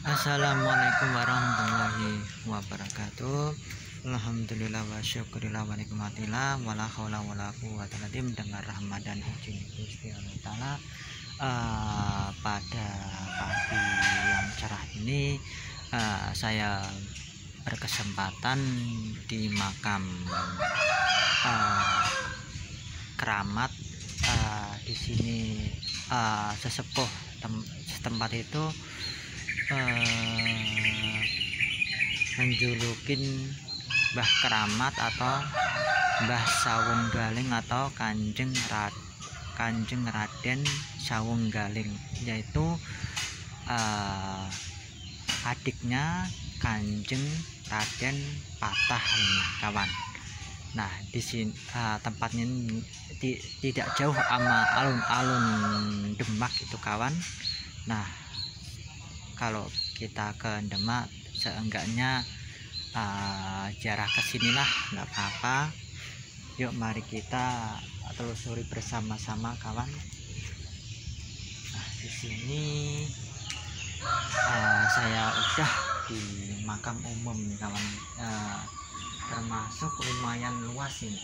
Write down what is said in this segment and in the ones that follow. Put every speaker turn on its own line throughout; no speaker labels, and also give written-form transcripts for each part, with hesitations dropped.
Assalamualaikum warahmatullahi wabarakatuh. Alhamdulillah wa syukurillah wa nikmatillah wala haula wala quwwata illa billah. Dengar Ramadan Haji Gusti Allah Ta'ala. Pada pagi yang cerah ini saya berkesempatan di makam keramat di sini. Sesepuh tempat itu menjulukin Mbah Keramat atau Mbah Sawunggaling atau Kanjeng Raden Sawunggaling, yaitu adiknya Kanjeng Raden Patah ini kawan. Nah, di sini tempatnya tidak jauh sama alun-alun Demak itu kawan. Nah, kalau kita ke Demak seenggaknya jarak kesinilah, nggak apa-apa. Yuk mari kita telusuri bersama-sama kawan. Nah, di sini saya udah di makam umum kawan, termasuk lumayan luas ini.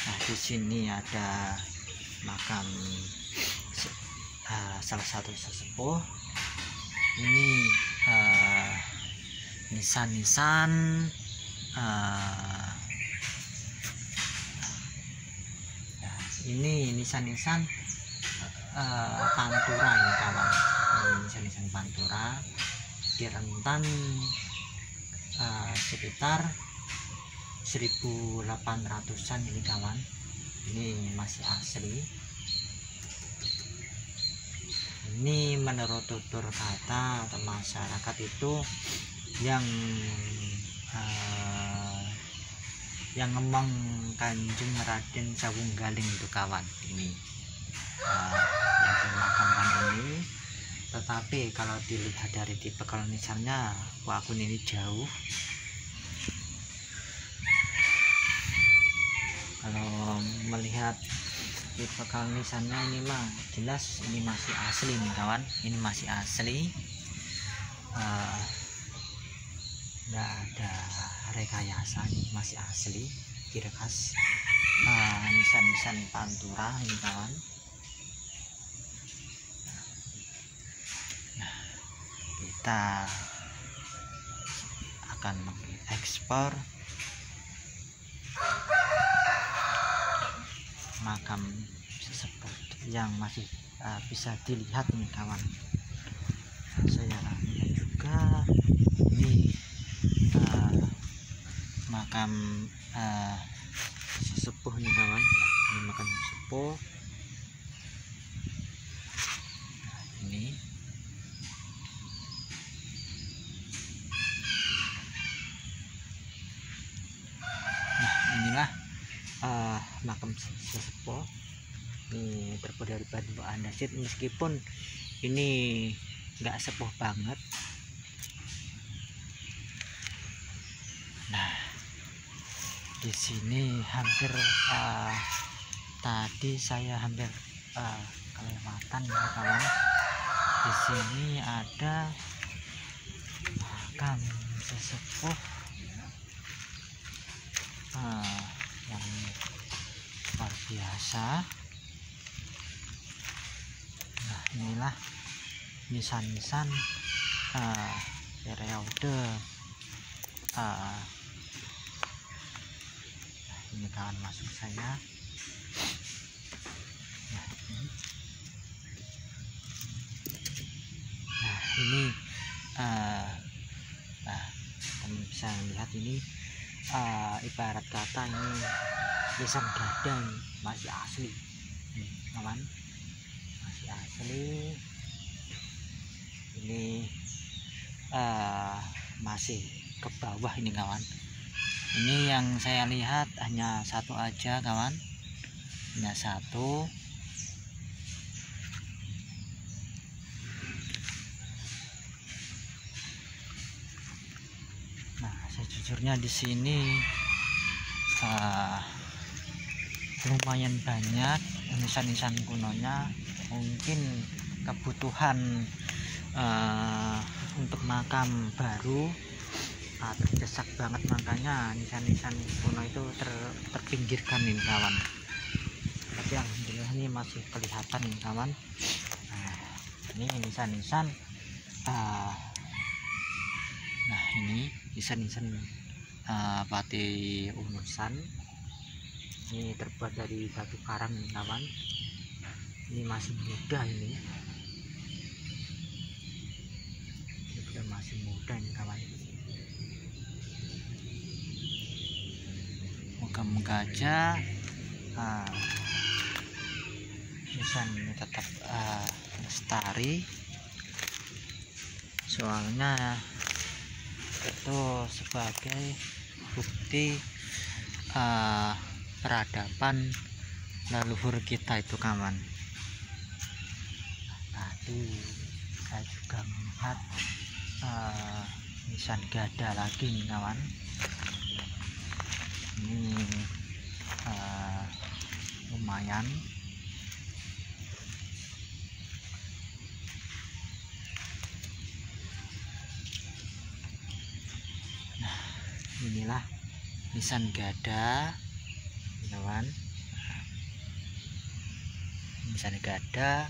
Nah, di sini ada makam salah satu sesepuh. Ini nisan-nisan ini nisan-nisan Pantura ini kawan. Ini nisan-nisan Pantura di rentan sekitar 1800-an ini kawan. Ini masih asli. Ini menurut tutur kata atau masyarakat itu yang ngomong Kanjeng Raden Sawunggaling itu kawan. Ini yang dimakamkan ini. Tetapi kalau dilihat dari tipe kolonisannya, walaupun ini jauh, kalau melihat tipe kolonisannya ini mah jelas ini masih asli nih kawan. Ini masih asli, nggak ada rekayasa, ini masih asli, ciri khas nisan-nisan Pantura ini kawan. Nah, kita akan mengekspor makam sesepuh yang masih bisa dilihat nih kawan. Saya lihat juga ini makam sesepuh nih kawan. Ini makam sesepuh. Nah, ini inilah makam sesepuh. Ini terbuat dari batu andesit, meskipun ini nggak sepuh banget. Nah, di sini hampir tadi saya hampir kelewatan ya kawan. Di sini ada makam sesepuh yang luar biasa. Nah, inilah nisan-nisan periode ini kawan masuk saya. Nah, ini teman bisa lihat ini ibarat kata ini nisan gada, masih asli kawan, masih asli. Ini masih ke bawah ini kawan. Ini yang saya lihat hanya satu aja kawan, hanya satu. Nah, sejujurnya di sini lumayan banyak nisan-nisan kunonya. Mungkin kebutuhan untuk makam baru terdesak banget, makanya nisan-nisan kuno itu terpinggirkan nih kawan. Tapi alhamdulillah ini masih kelihatan nih kawan. Nah, ini nisan-nisan nah ini nisan-nisan Pati Unusan. Ini terbuat dari batu karang nih kawan. Ini masih muda ini udah masih muda nih kawan. Moga-moga aja nisan ini tetap lestari, soalnya itu sebagai bukti peradaban leluhur kita itu kawan. Tadi saya juga melihat nisan gada lagi nih kawan. Ini lumayan. Nah, inilah nisan gada kawan. Nisan gada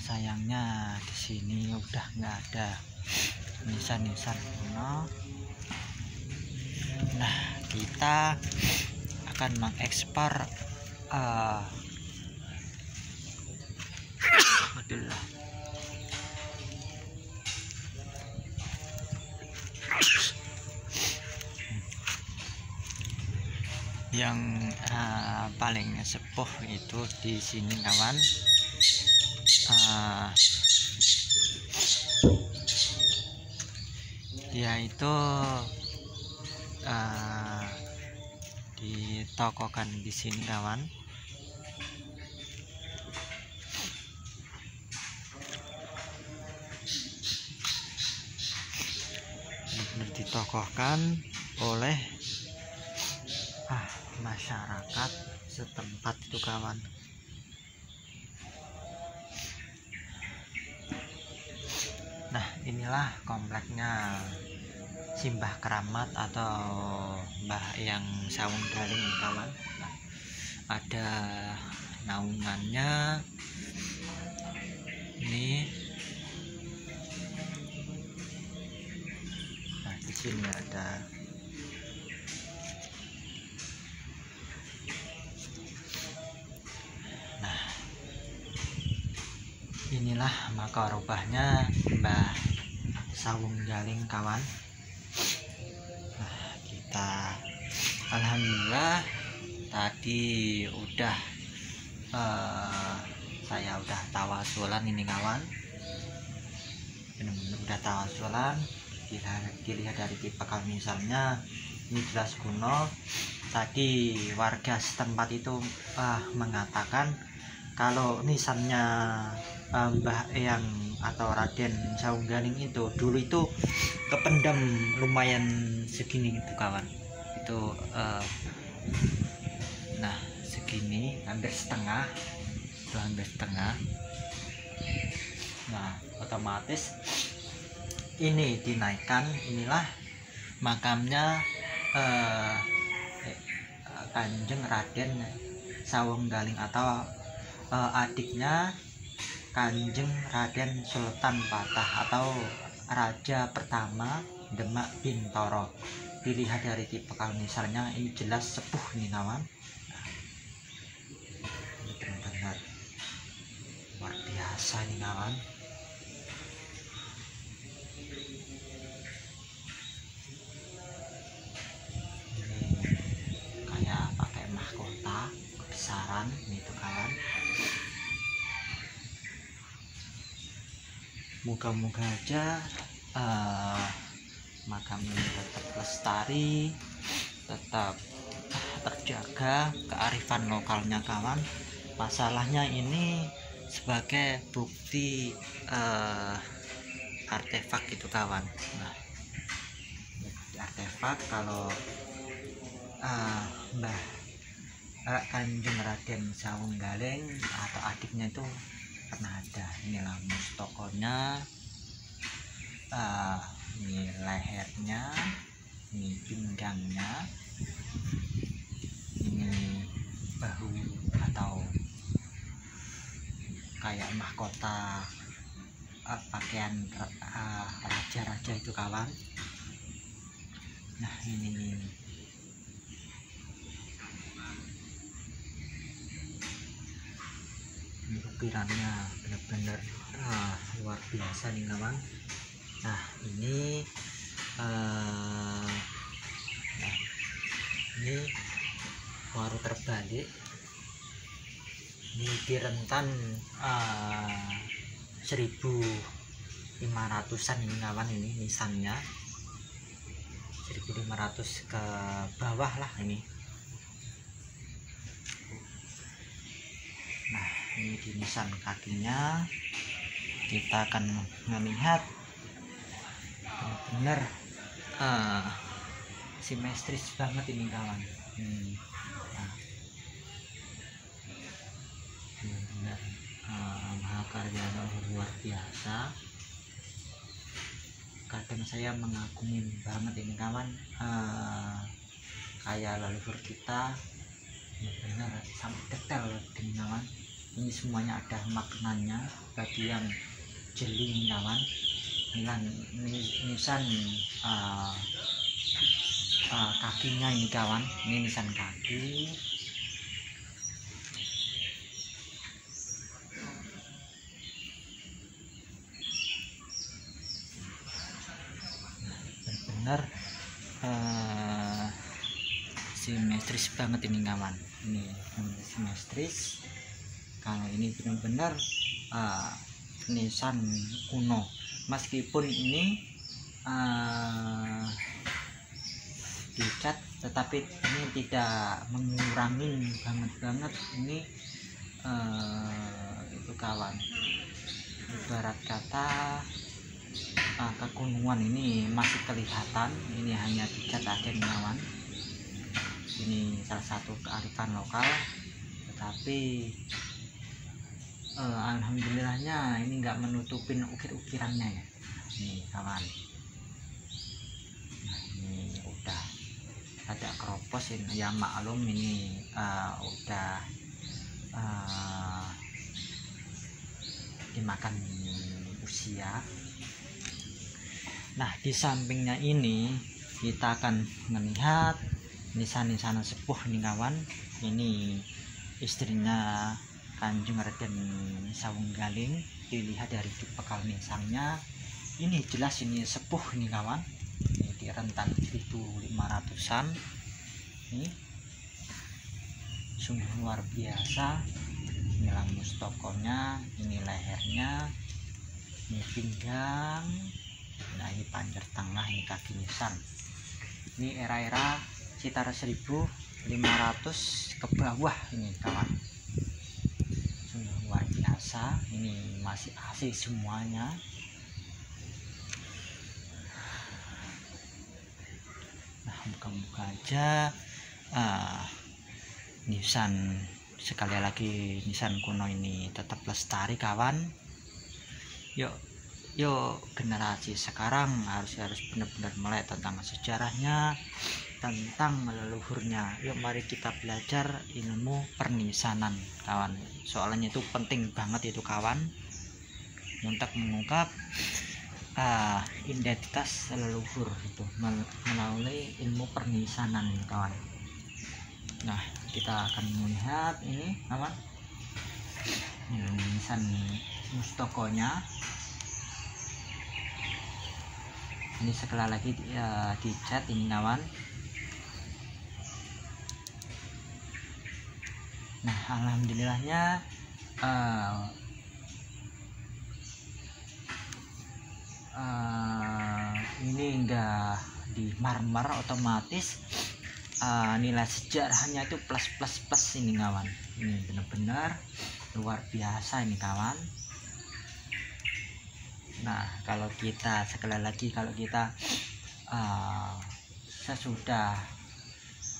sayangnya di sini udah nggak ada nisan-nisan kuno. Nah, kita akan mengekspor yang paling sepuh itu di sini kawan. Dia itu ditokokan di sini kawan. Benar-benar ditokohkan oleh masyarakat setempat itu kawan. Nah, inilah kompleknya Simbah Keramat atau Mbah Eyang Sawung Galing kawan. Nah, ada naungannya ini. Nah, di sini ada inilah makarobahnya Mbah Sawung Galing kawan. Nah, kita alhamdulillah tadi udah saya udah tawasulan ini kawan. Benar-benar udah tawasulan. Dilihat dari tipe kalau misalnya ini jelas kuno. Tadi warga setempat itu mengatakan kalau nisannya Mbah Eyang atau Raden Sawung Galing itu dulu itu kependam lumayan segini itu kawan. Itu nah segini, hampir setengah. Itu hampir setengah. Nah, otomatis ini dinaikkan. Inilah makamnya Kanjeng Raden Sawung Galing atau adiknya Kanjeng Raden Sultan Patah atau Raja pertama Demak Bintoro. Dilihat dari tipe kalau misalnya ini jelas sepuh nih kawan. Ini benar-benar luar biasa nih kawan. Ini kayak pakai mahkota kebesaran gitu kawan. Moga-moga aja makam ini tetap lestari, tetap terjaga kearifan lokalnya kawan. Masalahnya ini sebagai bukti artefak itu kawan. Nah, artefak kalau Mbah Kanjeng Raden Sawunggaling atau adiknya itu pernah ada. Inilah mustokonya, ini lehernya, ini pinggangnya, ini bahu atau kayak mahkota pakaian raja-raja itu kawan. Nah ini ukirannya benar-benar luar biasa nih kawan. Nah ini ini waru terbalik, ini di rentan 1500-an ini kawan. Ini nisannya 1500 ke bawah lah ini. Nah ini di nisan kakinya kita akan melihat benar simetris banget ini kawan. Nah, benar mahakarya luar biasa. Kadang saya mengagumi banget ini kawan, kayak leluhur kita benar sampai detail ini kawan. Ini semuanya ada maknanya bagi yang jeli kawan. Nisan kakinya ini kawan, ini nisan kaki. Benar simetris banget ini kawan. Ini simetris. Kalau ini benar-benar nisan kuno, meskipun ini dicat, tetapi ini tidak mengurangi banget ini itu kawan. Ibarat kata kekunuan ini masih kelihatan. Ini hanya dicat aja nih kawan. Ini salah satu kearifan lokal, tetapi alhamdulillahnya ini nggak menutupin ukir-ukirannya ya. Nih kawan, nah, ini udah ada keropos ini ya, maklum ini udah dimakan usia. Nah di sampingnya ini kita akan melihat nisan-nisan sepuh nih kawan. Ini istrinya Kanjeng Raden Sawunggaling, dilihat dari bekal nisannya ini jelas ini sepuh nih kawan. Ini di rentan 1500-an. Ini sungguh luar biasa. Inilah mustokonya, ini lehernya, ini pinggang, nah ini panjer tengah, ini kaki nisan. Ini era-era sekitar 1500 ke bawah ini kawan. Sungguh luar biasa. Ini masih asli semuanya. Nah muka-muka aja nisan, sekali lagi nisan kuno ini tetap lestari kawan. Yuk generasi sekarang harus benar-benar melek tentang sejarahnya, tentang leluhurnya. Yuk mari kita belajar ilmu pernisanan kawan. Soalnya itu penting banget itu kawan, untuk mengungkap identitas leluhur itu melalui ilmu pernisanan kawan. Nah kita akan melihat ini kawan, nisan mustokonya. Ini sekali lagi dicat ini kawan. Nah alhamdulillahnya ini enggak di marmer, otomatis nilai sejarahnya itu plus ini kawan. Ini benar-benar luar biasa ini kawan. Nah kalau kita sekali lagi kalau kita sesudah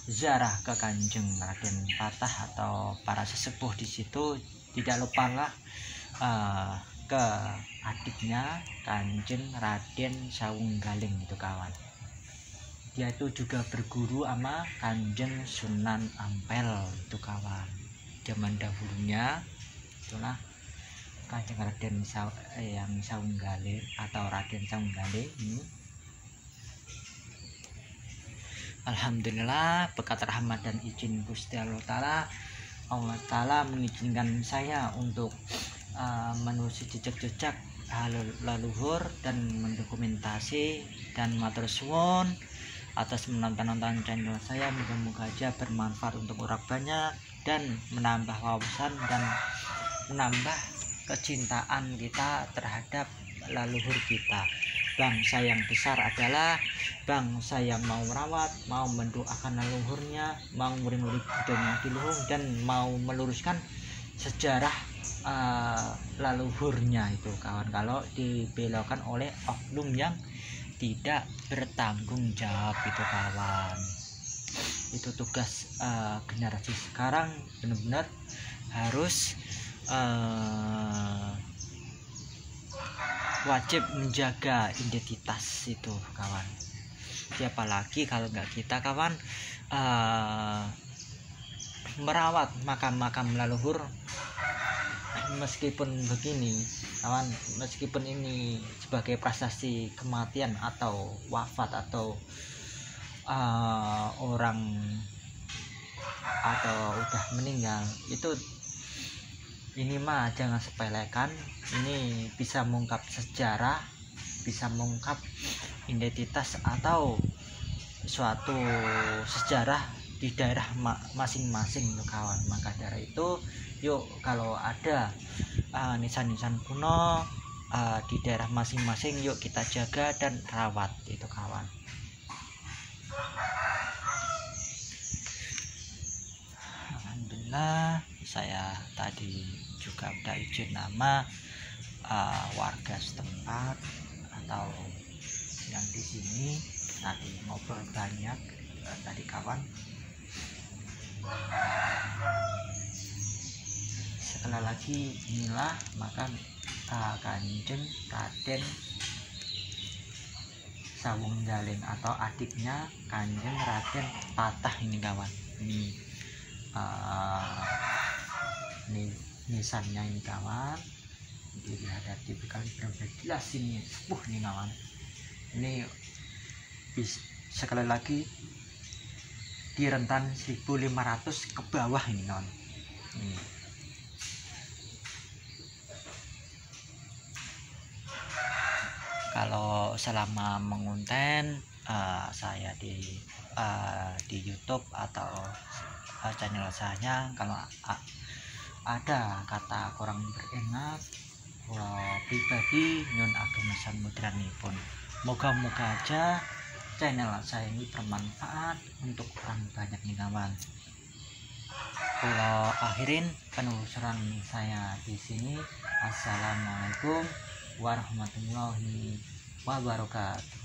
ziarah ke Kanjeng Raden Patah atau para sesepuh di situ, tidak lupalah ke adiknya Kanjeng Raden Sawunggaling itu kawan. Dia itu juga berguru sama Kanjeng Sunan Ampel itu kawan. Zaman dahulunya itulah Kanjeng Raden yang Sawunggaling atau Raden Sawunggaling ini. Alhamdulillah berkat rahmat dan izin Gusti Allah Ta'ala mengizinkan saya untuk menelusuri jejak-jejak leluhur dan mendokumentasi, dan matur suwun atas menonton channel saya. Moga-moga aja bermanfaat untuk orang banyak dan menambah wawasan dan menambah kecintaan kita terhadap leluhur kita. Bangsa yang besar adalah bangsa yang mau merawat, mau mendoakan leluhurnya, mau murid-murid budaya di luhur, dan mau meluruskan sejarah leluhurnya itu kawan. Kalau dibelokkan oleh oknum yang tidak bertanggung jawab itu kawan. Itu tugas generasi sekarang, benar-benar harus wajib menjaga identitas itu kawan. Siapa lagi kalau nggak kita kawan merawat makam-makam leluhur. Meskipun begini kawan, meskipun ini sebagai prasasti kematian atau wafat atau orang atau udah meninggal, itu ini mah jangan sepelekan. Ini bisa mengungkap sejarah, bisa mengungkap identitas atau suatu sejarah di daerah masing-masing loh kawan. Maka dari itu yuk kalau ada nisan-nisan kuno di daerah masing-masing, yuk kita jaga dan rawat itu kawan. Alhamdulillah saya tadi juga udah izin nama warga setempat atau yang di sini tadi ngobrol banyak tadi kawan. Sekali lagi inilah makam Kanjeng Raden Sawunggaling atau adiknya Kanjeng Raden Patah ini kawan. Ini nisannya ini kawan. Dilihat dari kali berapa jelas ini sepuh nih kawan. Ini sekali lagi di rentan 1500 ke bawah ini kawan. Ini kalau selama mengonten saya di YouTube atau channel saya, kalau ada kata kurang berenak, kalau pribadi nyun ageng samudranipun. Moga-moga aja channel saya ini bermanfaat untuk orang banyak nih kawan. Kalau akhirin penelusuran saya di sini. Assalamualaikum warahmatullahi wabarakatuh.